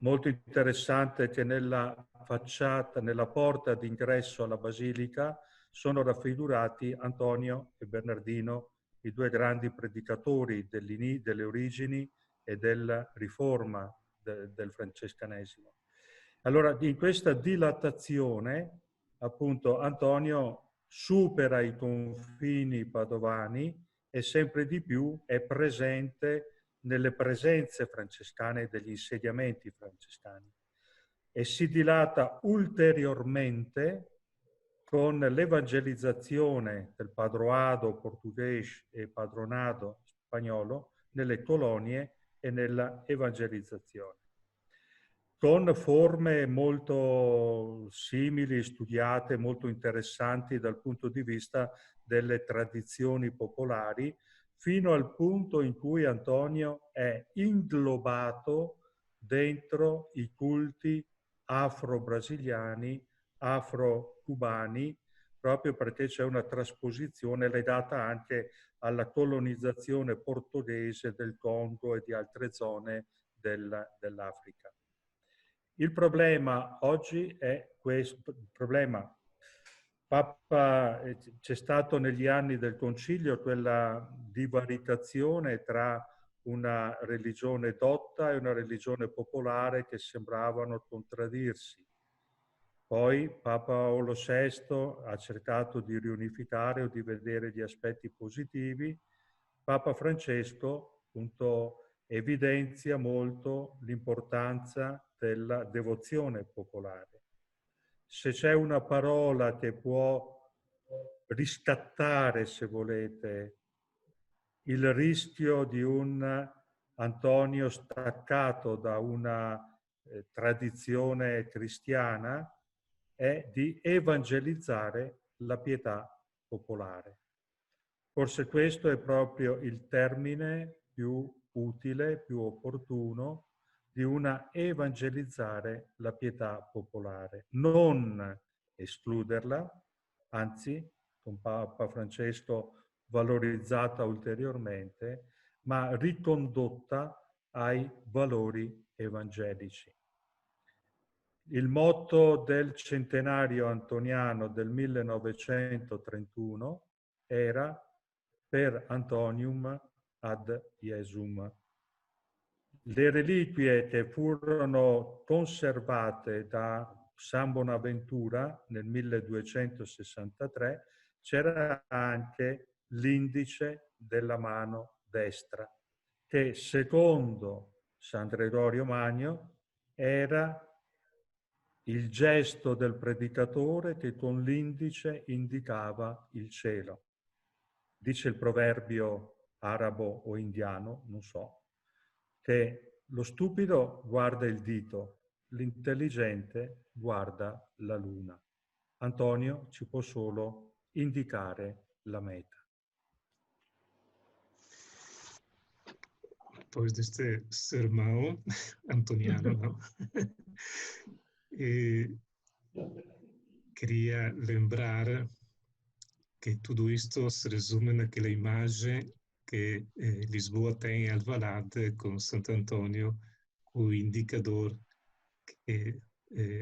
Molto interessante che nella facciata, nella porta d'ingresso alla basilica, sono raffigurati Antonio e Bernardino, i due grandi predicatori delle origini e della riforma del francescanesimo. Allora, in questa dilatazione, appunto, Antonio supera i confini padovani e sempre di più è presente nelle presenze francescane e degli insediamenti francescani e si dilata ulteriormente con l'evangelizzazione del padroado portoghese e padronado spagnolo nelle colonie e nella evangelizzazione, con forme molto simili, studiate, molto interessanti dal punto di vista delle tradizioni popolari, fino al punto in cui Antonio è inglobato dentro i culti afro-brasiliani, afro-cubani, proprio perché c'è una trasposizione legata anche alla colonizzazione portoghese del Congo e di altre zone dell'Africa. Il problema oggi è questo, il problema Papa, c'è stato negli anni del Concilio quella divaricazione tra una religione dotta e una religione popolare che sembravano contraddirsi. Poi Papa Paolo VI ha cercato di riunificare o di vedere gli aspetti positivi. Papa Francesco, appunto, evidenzia molto l'importanza della devozione popolare. Se c'è una parola che può riscattare, se volete, il rischio di un Antonio staccato da una tradizione cristiana, è di evangelizzare la pietà popolare. Forse questo è proprio il termine più utile, più opportuno, di una evangelizzare la pietà popolare. Non escluderla, anzi, con Papa Francesco valorizzata ulteriormente, ma ricondotta ai valori evangelici. Il motto del centenario antoniano del 1931 era per Antonium ad Iesum. Le reliquie che furono conservate da San Bonaventura nel 1263 c'era anche l'indice della mano destra, che secondo San Gregorio Magno era il gesto del predicatore che con l'indice indicava il cielo. Dice il proverbio arabo o indiano, non so, che lo stupido guarda il dito, l'intelligente guarda la luna. Antonio ci può solo indicare la meta. Depois deste sermão antoniano, não? E queria lembrar que tudo isto se resume naquela imagem que Lisboa tem em Alvalade com Santo Antônio, o indicador que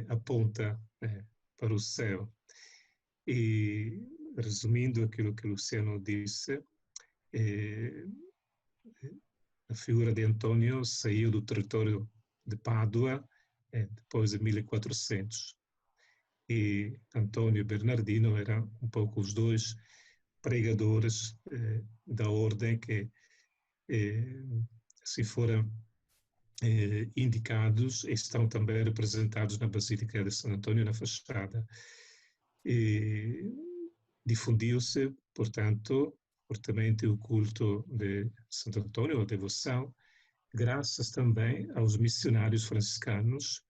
aponta para o céu. E, resumindo aquilo que Luciano disse, a figura de Antônio saiu do território de Pádua depois de 1400. E Antônio e Bernardino eram um pouco os dois pregadores da ordem que se foram indicados e estão também representados na Basílica de Santo Antônio, na fachada. E difundiu-se, portanto, fortemente o culto de Santo Antônio, a devoção, graças também aos missionários franciscanos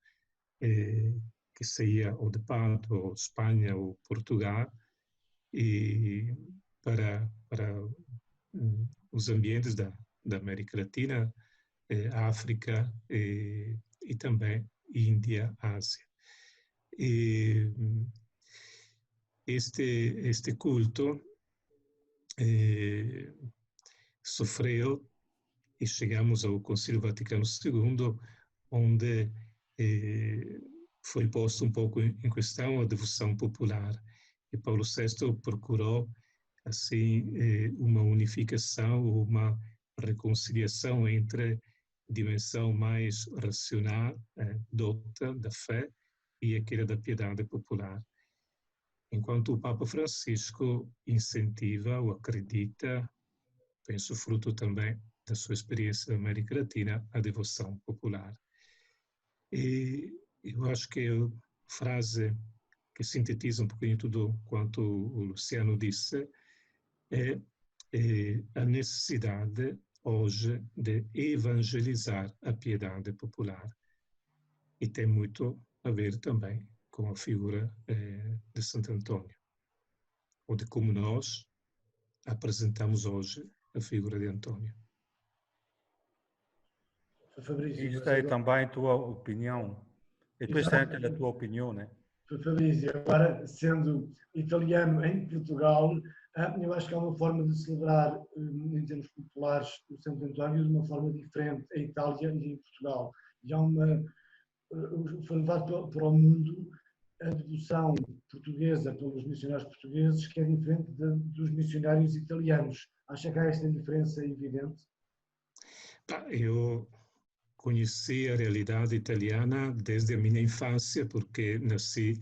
que saíam ou de Pádua, ou Espanha, ou Portugal, e para os ambientes da América Latina, África e também Índia, Ásia. E este culto sofreu, e chegamos ao Concílio Vaticano II, onde foi posto um pouco em questão a devoção popular. E Paulo VI procurou, assim, uma unificação, uma reconciliação entre a dimensão mais racional, douta da fé, e aquela da piedade popular. Enquanto o Papa Francisco incentiva ou acredita, penso fruto também da sua experiência na América Latina, a devoção popular. E eu acho que a frase que sintetiza um pouquinho tudo quanto o Luciano disse é a necessidade hoje de evangelizar a piedade popular. E tem muito a ver também com a figura de Santo Antônio, ou de como nós apresentamos hoje a figura de Antônio. Fabrício, Isto é também a tua opinião. E tu és a tua opinião, né? Fabrício, agora sendo italiano em Portugal, eu acho que há uma forma de celebrar, em termos populares, o Santo António de uma forma diferente em Itália e em Portugal. E há foi levado para o mundo a devoção portuguesa pelos missionários portugueses, que é diferente dos missionários italianos. Acha que há esta diferença evidente? Eu conheci a realidade italiana desde a minha infância, porque nasci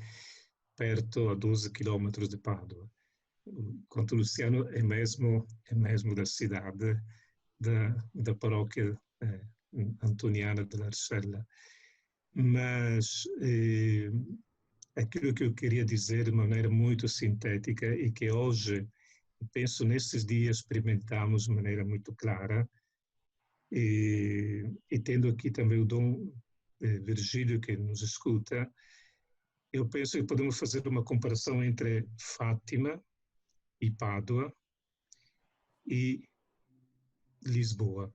perto, a 12 quilômetros de Pádua. Enquanto Luciano é mesmo da cidade, da paróquia antoniana de Larcella. Mas aquilo que eu queria dizer de maneira muito sintética e que hoje, penso nesses dias, experimentamos de maneira muito clara, e tendo aqui também o Dom Virgílio que nos escuta, eu penso que podemos fazer uma comparação entre Fátima e Pádua e Lisboa.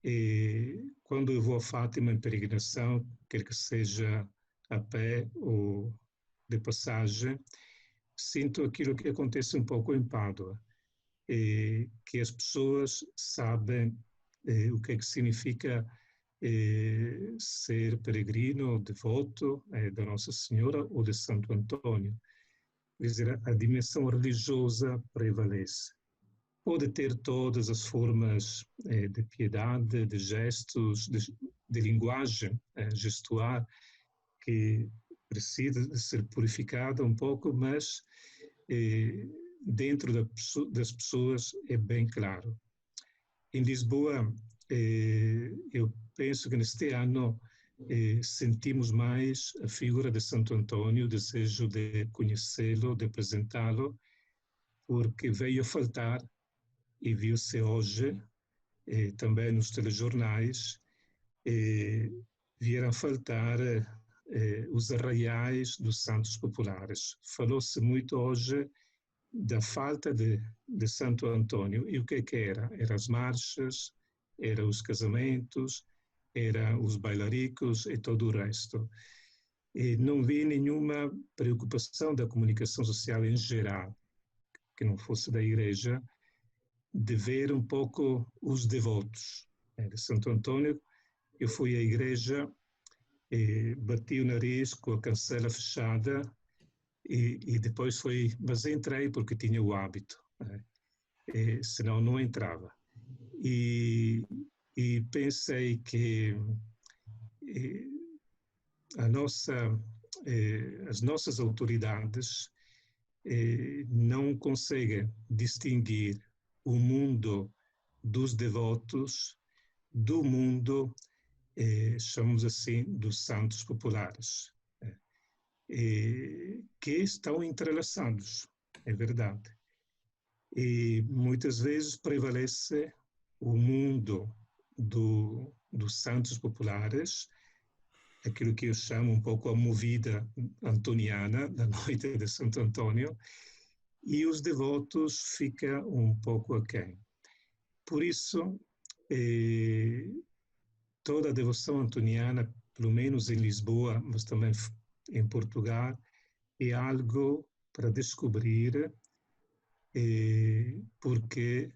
E quando eu vou a Fátima em peregrinação, quer que seja a pé ou de passagem, sinto aquilo que acontece um pouco em Pádua, que as pessoas sabem o que é que significa ser peregrino, devoto da Nossa Senhora ou de Santo Antônio. Quer dizer, a dimensão religiosa prevalece. Pode ter todas as formas de piedade, de gestos, de linguagem gestual, que precisa de ser purificada um pouco, mas dentro das pessoas é bem claro. Em Lisboa, eu penso que neste ano sentimos mais a figura de Santo Antônio, o desejo de conhecê-lo, de apresentá-lo, porque veio a faltar, e viu-se hoje, também nos telejornais, vieram a faltar os arraiais dos santos populares. Falou-se muito hoje da falta de Santo Antônio. E o que era? Eram as marchas, eram os casamentos, eram os bailaricos e todo o resto. E não vi nenhuma preocupação da comunicação social em geral, que não fosse da igreja, de ver um pouco os devotos de Santo Antônio. Eu fui à igreja, bati o nariz com a cancela fechada, e depois mas entrei porque tinha o hábito, senão não entrava. E pensei que as nossas autoridades não conseguem distinguir o mundo dos devotos do mundo, chamamos assim, dos santos populares. que estão entrelaçados, é verdade. E muitas vezes prevalece o mundo dos santos populares, aquilo que eu chamo um pouco a movida antoniana, da noite de Santo Antônio, e os devotos ficam um pouco aquém. Por isso, toda a devoção antoniana, pelo menos em Lisboa, mas também em Portugal, é algo para descobrir, porque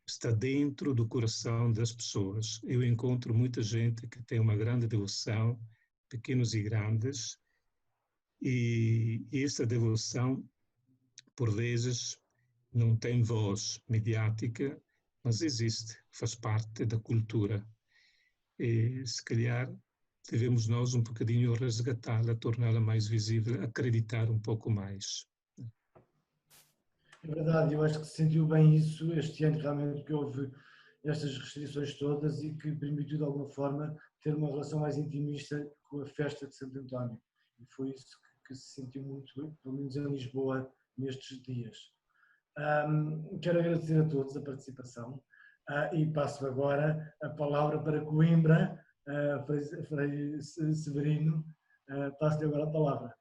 está dentro do coração das pessoas. Eu encontro muita gente que tem uma grande devoção, pequenos e grandes, e essa devoção, por vezes, não tem voz mediática, mas existe, faz parte da cultura. E, se calhar, devemos nós um bocadinho resgatá-la, torná-la mais visível, acreditar um pouco mais. É verdade, eu acho que se sentiu bem isso este ano, realmente, que houve estas restrições todas e que permitiu, de alguma forma, ter uma relação mais intimista com a festa de Santo António. E foi isso que se sentiu muito, pelo menos em Lisboa, nestes dias. Quero agradecer a todos a participação e passo agora a palavra para Coimbra, Frei Severino, passo-lhe agora a palavra.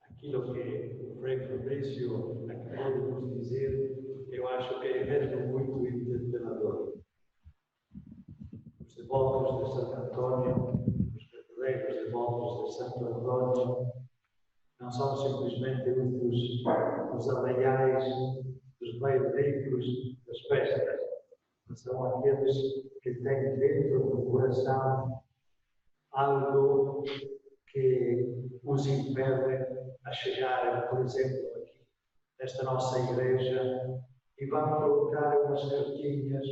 Aquilo que o Frei Fabrício acabou de nos dizer, eu acho que é mesmo muito interpelador. Os devotos de Santo Antônio, os verdadeiros devotos de Santo Antônio, não são simplesmente os alaiais dos bem-ricos das festas, mas são aqueles que têm dentro do coração algo que os impede a chegar, por exemplo, aqui, nesta nossa igreja, e vão colocar umas cartinhas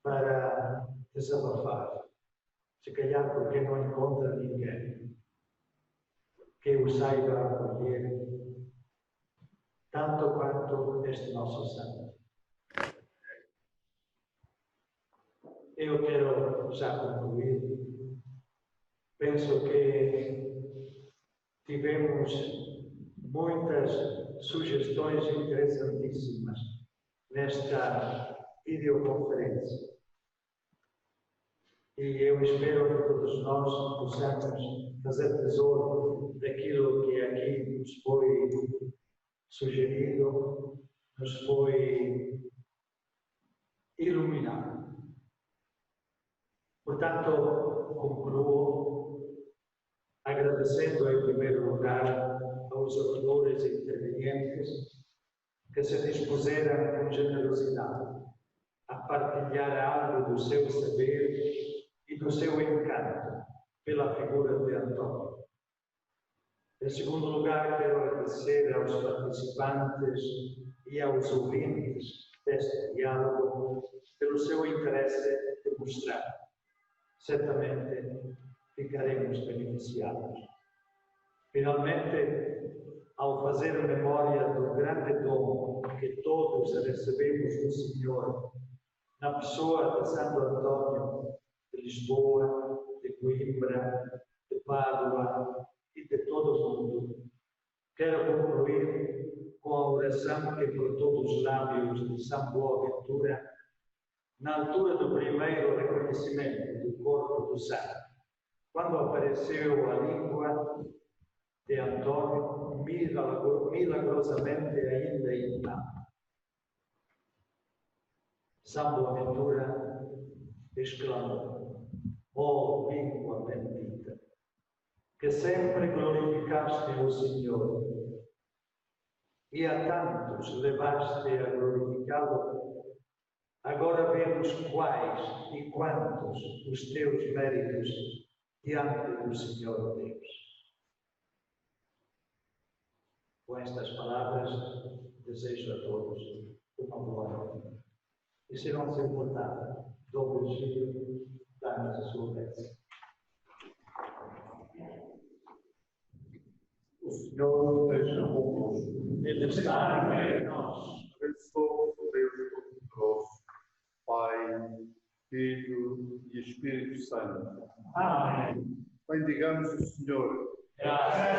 para desabafar. Se calhar porque não encontra ninguém que o saiba acolher, tanto quanto este nosso santo. Eu quero já concluir. Penso que tivemos muitas sugestões interessantíssimas nesta videoconferência. E eu espero que todos nós possamos fazer tesouro daquilo que aqui nos foi sugerido, nos foi iluminado. Portanto, concluo agradecendo em primeiro lugar aos oradores e intervenientes que se dispuseram com generosidade a partilhar algo do seu saber e do seu encanto pela figura de Antônio. Em segundo lugar, quero agradecer aos participantes e aos ouvintes deste diálogo pelo seu interesse demonstrado. Certamente ficaremos beneficiados. Finalmente, ao fazer memória do grande dom que todos recebemos do Senhor, na pessoa de Santo Antônio, de Lisboa, de Coimbra, de Pádua e de todo o mundo, quero concluir com a oração que brotou dos lábios de São Boaventura na altura do primeiro reconhecimento do corpo do santo, quando apareceu a língua de Antônio milagrosamente ainda intacta. São Boaventura exclamou: ó língua bendita, que sempre glorificaste o Senhor, e a tantos levaste a glorificá-lo. Agora vemos quais e quantos os teus méritos diante do Senhor Deus. Com estas palavras, desejo a todos uma boa noite. E se não se importar, Dom Virgílio, dá-nos a sua bênção. O Senhor esteja convosco. Ele está no meio de nós. Abençoe o Deus Todo-Poderoso, Pai, Filho e Espírito Santo. Amém. Bendigamos o Senhor. Graças